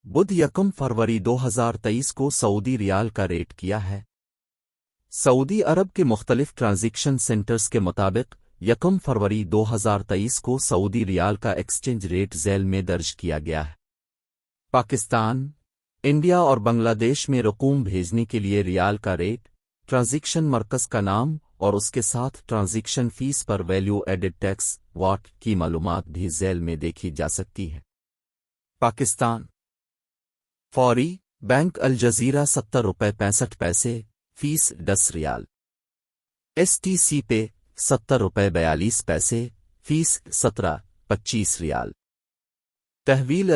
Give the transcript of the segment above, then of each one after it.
بدھ یکم فروری 2023 کو سعودی ریال کا ریٹ کیا ہے۔ سعودی عرب کے مختلف ٹرانزیکشن سینٹرز کے مطابق یکم فروری 2023 کو سعودی ریال کا ایکسچینج ریٹ ذیل میں درج کیا گیا ہے۔ پاکستان، انڈیا اور بنگلہ دیش میں رقوم بھیجنے کے لیے ریال کا ریٹ، ٹرانزیکشن مرکز کا نام اور اس کے ساتھ ٹرانزیکشن فیس پر ویلیو ایڈڈ ٹیکس واٹ کی معلومات بھی ذیل میں دیکھی جا سکتی ہے۔ پاکستان فوری بینک الجزیرہ 70 روپے 65 پیسے فیس 10 ریال، ایس ٹی سی پے 70 روپے 42 پیسے فیس 17-25 ریال، تحویل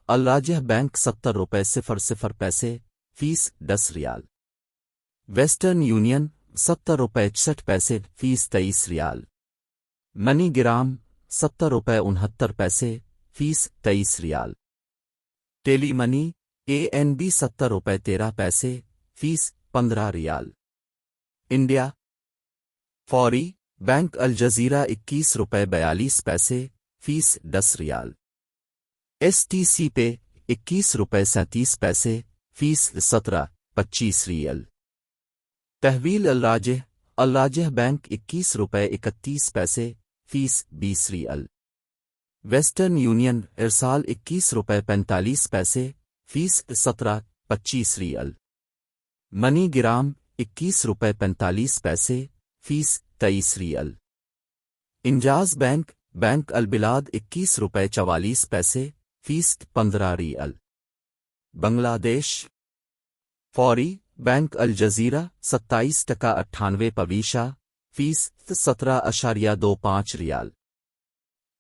الراجح بینک 70 روپے 00 پیسے فیس 10 ریال، ویسٹرن یونین 70 روپے 61 پیسے فیس 23 ریال، منی گرام 70 روپے 69 پیسے فیس 23 ریال، ٹیلی منی ANB 70 روپے 13 پیسے فیس 15 ریال۔ انڈیا فوری بینک الجزیرہ 21 روپے 42 پیسے فیس 10 ریال، ایس ٹی سی پے 21 روپے 37 پیسے فیس 17-25 ریال، تحویل الراجح بینک 21 روپے 31 پیسے فیس 20 ریال، ویسٹرن یونین ارسال 21 روپے 45 پیسے فیس 17-25 ریال، منی گرام 21 روپے 45 پیسے فیس 23 ریال، انجاز بینک البلاد 21 روپے 44 پیسے فیس 15 ریال، بنگلہ دیش فوری بینک الجزیرہ 27.98 پیسہ فیس 17.25 ریال،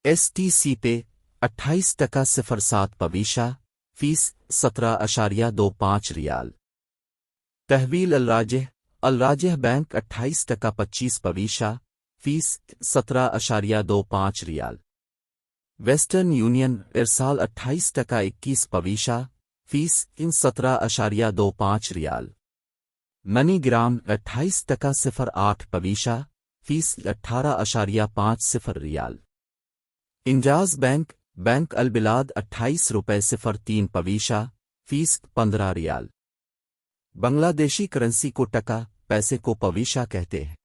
ایس ٹی سی پے 28.07 پیسہ فیس 17.25 ریال، تحویل الراجح بینک 28.25 پیسہ فیس 17.25 ریال، ویسٹرن یونین ارسال 28.21 پیسہ فیس 17.25 ریال، منی گرام 28.08 پیسہ فیس 18.50 ریال، انجاز بینک البلاد 28 روپے 03 پیسہ فیس 15 ریال۔ بنگلہ دیشی کرنسی کو ٹکا پیسے کو پیسہ کہتے ہیں۔